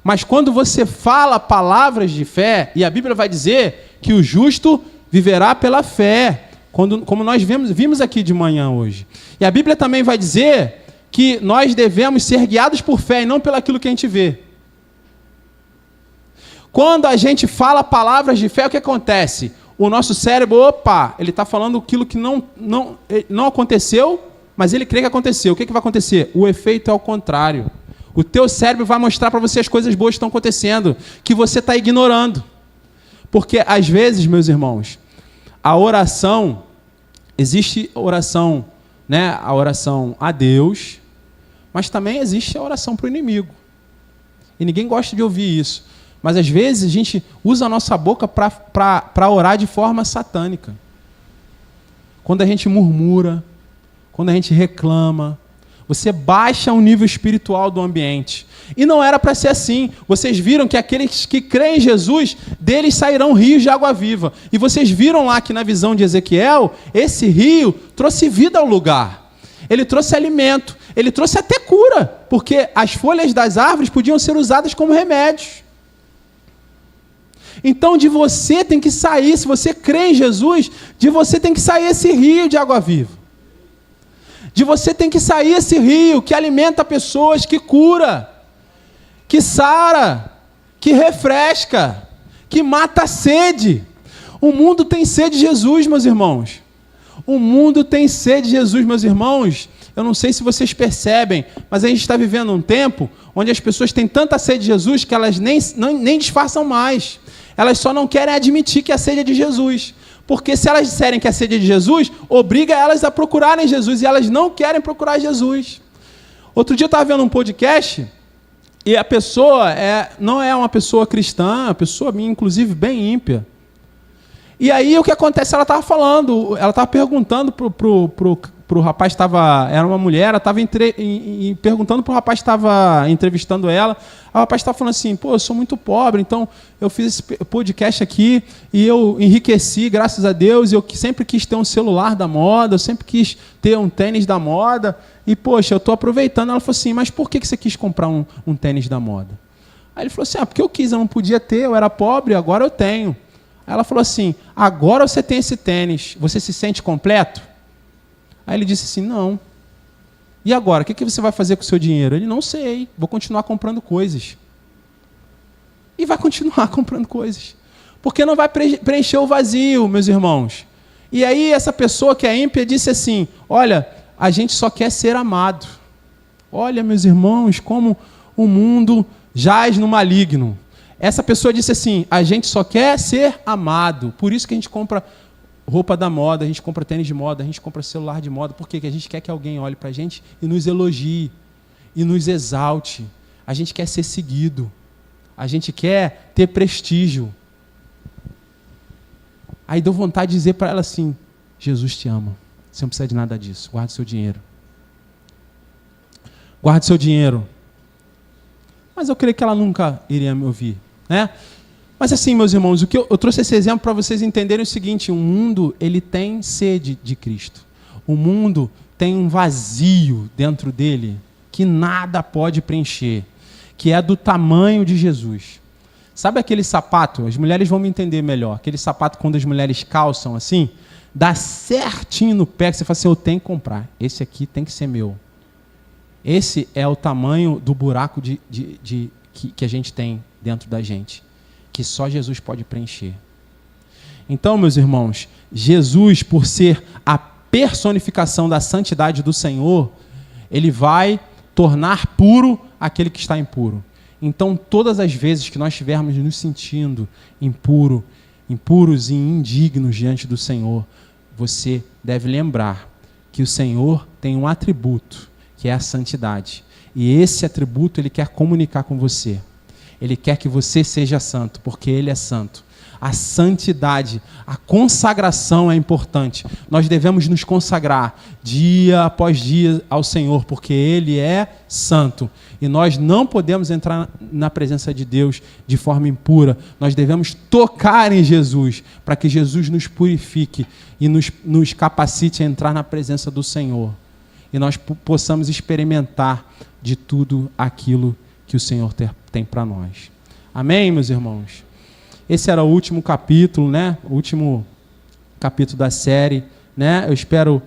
Mas quando você fala palavras de fé, e a Bíblia vai dizer que o justo viverá pela fé, como nós vimos aqui de manhã hoje. E a Bíblia também vai dizer que nós devemos ser guiados por fé e não pelo aquilo que a gente vê. Quando a gente fala palavras de fé, o que acontece? O nosso cérebro, ele está falando aquilo que não aconteceu, mas ele crê que aconteceu. O que vai acontecer? O efeito é o contrário. O teu cérebro vai mostrar para você as coisas boas que estão acontecendo, que você está ignorando. Porque, às vezes, meus irmãos, a oração, existe oração, né, a oração a Deus, mas também existe a oração para o inimigo. E ninguém gosta de ouvir isso. Mas às vezes a gente usa a nossa boca para orar de forma satânica. Quando a gente murmura, quando a gente reclama, você baixa o nível espiritual do ambiente. E não era para ser assim. Vocês viram que aqueles que creem em Jesus, deles sairão rios de água viva. E vocês viram lá que na visão de Ezequiel, esse rio trouxe vida ao lugar. Ele trouxe alimento, ele trouxe até cura, porque as folhas das árvores podiam ser usadas como remédios. Então de você tem que sair, se você crê em Jesus, de você tem que sair esse rio de água viva. De você tem que sair esse rio que alimenta pessoas, que cura, que sara, que refresca, que mata a sede. O mundo tem sede de Jesus, meus irmãos. O mundo tem sede de Jesus, meus irmãos. Eu não sei se vocês percebem, mas a gente está vivendo um tempo onde as pessoas têm tanta sede de Jesus que elas nem disfarçam mais. Elas só não querem admitir que a sede é de Jesus. Porque se elas disserem que a sede é de Jesus, obriga elas a procurarem Jesus, e elas não querem procurar Jesus. Outro dia eu estava vendo um podcast, e a pessoa não é uma pessoa cristã, a pessoa, inclusive, bem ímpia. E aí o que acontece? Ela estava falando, ela estava perguntando pro rapaz, era uma mulher, ela estava perguntando pro rapaz que estava entrevistando ela. O rapaz estava falando assim: pô, eu sou muito pobre, então eu fiz esse podcast aqui e eu enriqueci, graças a Deus. Eu sempre quis ter um celular da moda, eu sempre quis ter um tênis da moda, e poxa, eu estou aproveitando. Ela falou assim: mas por que você quis comprar um tênis da moda? Aí ele falou assim: porque eu quis, eu não podia ter, eu era pobre, agora eu tenho. Aí ela falou assim: agora você tem esse tênis, você se sente completo? Aí ele disse assim: não. E agora, o que você vai fazer com o seu dinheiro? Ele: não sei, vou continuar comprando coisas. E vai continuar comprando coisas. Porque não vai preencher o vazio, meus irmãos. E aí essa pessoa que é ímpia disse assim: olha, a gente só quer ser amado. Olha, meus irmãos, como o mundo jaz no maligno. Essa pessoa disse assim: a gente só quer ser amado. Por isso que a gente compra roupa da moda, a gente compra tênis de moda, a gente compra celular de moda. Por quê? Porque a gente quer que alguém olhe para a gente e nos elogie, e nos exalte. A gente quer ser seguido. A gente quer ter prestígio. Aí deu vontade de dizer para ela assim: Jesus te ama. Você não precisa de nada disso. Guarde seu dinheiro. Guarde seu dinheiro. Mas eu creio que ela nunca iria me ouvir, né? Mas assim, meus irmãos, o que eu trouxe esse exemplo para vocês entenderem o seguinte: o mundo, ele tem sede de Cristo. O mundo tem um vazio dentro dele que nada pode preencher, que é do tamanho de Jesus. Sabe aquele sapato? As mulheres vão me entender melhor. Aquele sapato quando as mulheres calçam assim, dá certinho no pé, que você fala assim: eu tenho que comprar. Esse aqui tem que ser meu. Esse é o tamanho do buraco que a gente tem dentro da gente, que só Jesus pode preencher. Então, meus irmãos, Jesus, por ser a personificação da santidade do Senhor, ele vai tornar puro aquele que está impuro. Então, todas as vezes que nós estivermos nos sentindo impuros e indignos diante do Senhor, você deve lembrar que o Senhor tem um atributo, que é a santidade. E esse atributo ele quer comunicar com você. Ele quer que você seja santo, porque ele é santo. A santidade, a consagração é importante. Nós devemos nos consagrar dia após dia ao Senhor, porque ele é santo. E nós não podemos entrar na presença de Deus de forma impura. Nós devemos tocar em Jesus, para que Jesus nos purifique e nos capacite a entrar na presença do Senhor. E nós possamos experimentar de tudo aquilo que o Senhor tem para nós. Amém, meus irmãos? Esse era o último capítulo, né? O último capítulo da série, né? Eu espero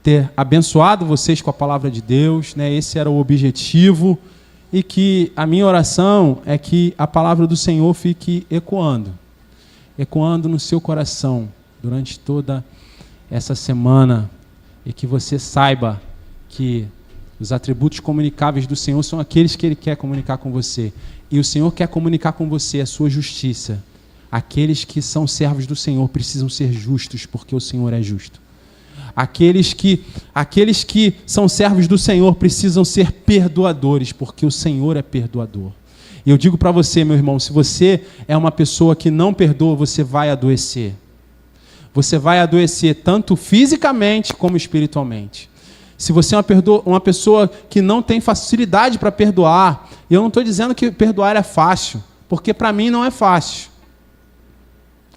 ter abençoado vocês com a palavra de Deus, né? Esse era o objetivo, e que a minha oração é que a palavra do Senhor fique ecoando no seu coração durante toda essa semana, e que você saiba que os atributos comunicáveis do Senhor são aqueles que Ele quer comunicar com você. E o Senhor quer comunicar com você a sua justiça. Aqueles que são servos do Senhor precisam ser justos, porque o Senhor é justo. Aqueles que são servos do Senhor precisam ser perdoadores, porque o Senhor é perdoador. E eu digo para você, meu irmão, se você é uma pessoa que não perdoa, você vai adoecer. Você vai adoecer tanto fisicamente como espiritualmente. Se você é uma pessoa que não tem facilidade para perdoar, eu não estou dizendo que perdoar é fácil, porque para mim não é fácil.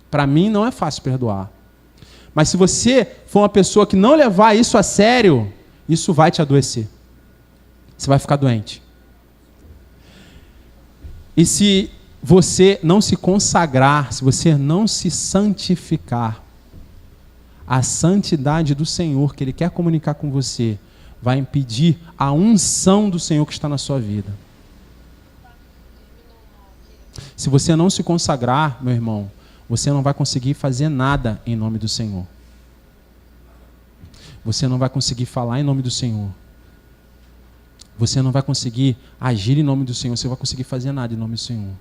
Para mim não é fácil perdoar. Mas se você for uma pessoa que não levar isso a sério, isso vai te adoecer. Você vai ficar doente. E se você não se consagrar, se você não se santificar, a santidade do Senhor que Ele quer comunicar com você vai impedir a unção do Senhor que está na sua vida. Se você não se consagrar, meu irmão, você não vai conseguir fazer nada em nome do Senhor. Você não vai conseguir falar em nome do Senhor. Você não vai conseguir agir em nome do Senhor. Você não vai conseguir fazer nada em nome do Senhor.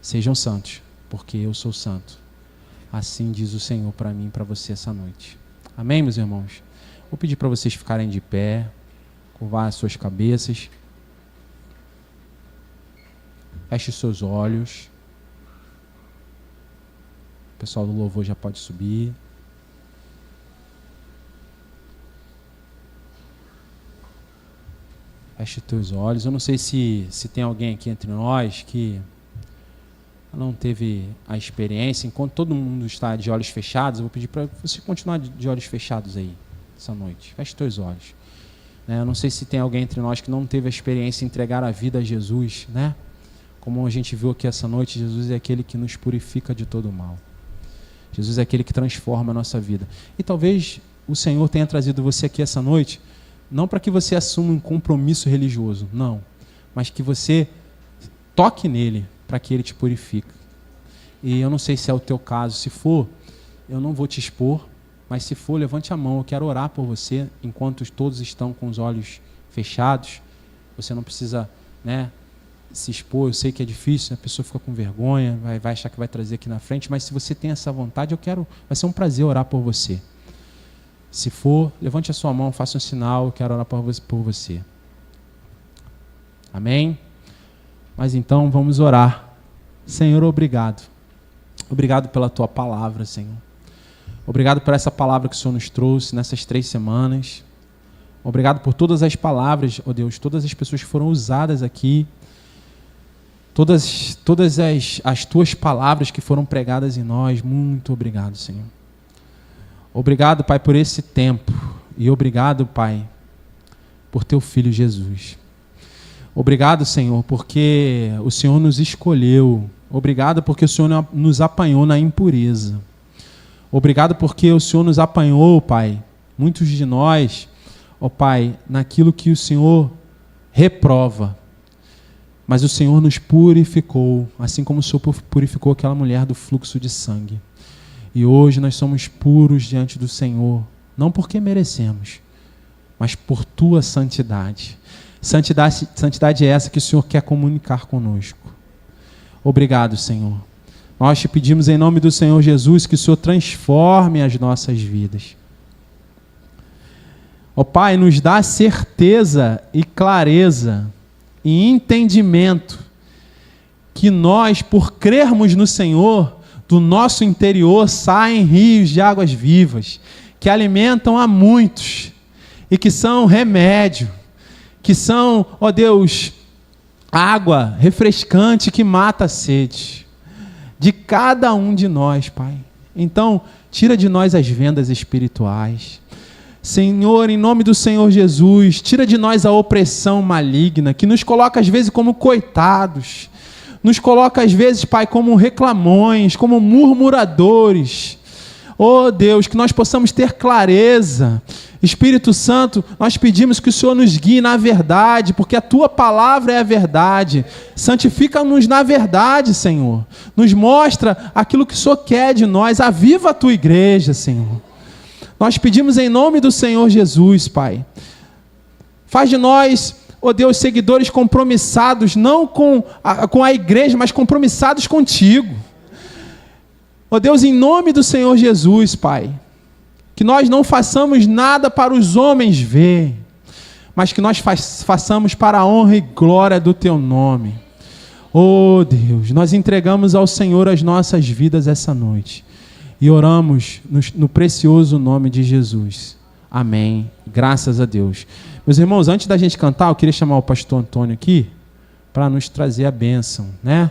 Sejam santos, porque eu sou santo. Assim diz o Senhor para mim e para você essa noite. Amém, meus irmãos? Vou pedir para vocês ficarem de pé, curvar as suas cabeças. Feche os seus olhos. O pessoal do louvor já pode subir. Feche os teus olhos. Eu não sei se tem alguém aqui entre nós que não teve a experiência. Enquanto todo mundo está de olhos fechados, eu vou pedir para você continuar de olhos fechados aí, essa noite. Feche os teus olhos. Eu não sei se tem alguém entre nós que não teve a experiência de entregar a vida a Jesus, né? Como a gente viu aqui essa noite, Jesus é aquele que nos purifica de todo o mal. Jesus é aquele que transforma a nossa vida. E talvez o Senhor tenha trazido você aqui essa noite, não para que você assuma um compromisso religioso, não. Mas que você toque nele, para que ele te purifique. E eu não sei se é o teu caso. Se for, eu não vou te expor, mas se for, levante a mão. Eu quero orar por você, enquanto todos estão com os olhos fechados. Você não precisa, se expor. Eu sei que é difícil, a pessoa fica com vergonha, vai achar que vai trazer aqui na frente, mas se você tem essa vontade, vai ser um prazer orar por você. Se for, levante a sua mão, faça um sinal, eu quero orar por você. Amém? Mas então vamos orar. Senhor, obrigado. Obrigado pela tua palavra, Senhor. Obrigado por essa palavra que o Senhor nos trouxe nessas 3 semanas. Obrigado por todas as palavras, ó Deus, todas as pessoas que foram usadas aqui. Todas as tuas palavras que foram pregadas em nós. Muito obrigado, Senhor. Obrigado, Pai, por esse tempo. E obrigado, Pai, por teu Filho Jesus. Obrigado, Senhor, porque o Senhor nos escolheu. Obrigado porque o Senhor nos apanhou na impureza. Obrigado porque o Senhor nos apanhou, Pai, muitos de nós, ó Pai, naquilo que o Senhor reprova. Mas o Senhor nos purificou, assim como o Senhor purificou aquela mulher do fluxo de sangue. E hoje nós somos puros diante do Senhor, não porque merecemos, mas por tua santidade. Santidade é essa que o Senhor quer comunicar conosco. Obrigado, Senhor. Nós te pedimos em nome do Senhor Jesus que o Senhor transforme as nossas vidas. Ó Pai, nos dá certeza e clareza e entendimento que nós, por crermos no Senhor, do nosso interior saem rios de águas vivas, que alimentam a muitos e que são remédio, que são, ó Deus, água refrescante que mata a sede de cada um de nós, Pai. Então, tira de nós as vendas espirituais. Senhor, em nome do Senhor Jesus, tira de nós a opressão maligna, que nos coloca às vezes como coitados, nos coloca às vezes, Pai, como reclamões, como murmuradores. Oh Deus, que nós possamos ter clareza. Espírito Santo, nós pedimos que o Senhor nos guie na verdade, porque a tua palavra é a verdade. Santifica-nos na verdade, Senhor. Nos mostra aquilo que o Senhor quer de nós. Aviva a tua igreja, Senhor. Nós pedimos em nome do Senhor Jesus, Pai. Faz de nós, ó Deus, seguidores compromissados, não com a igreja, mas compromissados contigo. Ó Deus, em nome do Senhor Jesus, Pai, Que nós não façamos nada para os homens ver, mas que nós façamos para a honra e glória do Teu nome. Oh Deus, nós entregamos ao Senhor as nossas vidas essa noite e oramos no precioso nome de Jesus. Amém. Graças a Deus. Meus irmãos, antes da gente cantar, eu queria chamar o pastor Antônio aqui para nos trazer a bênção, né?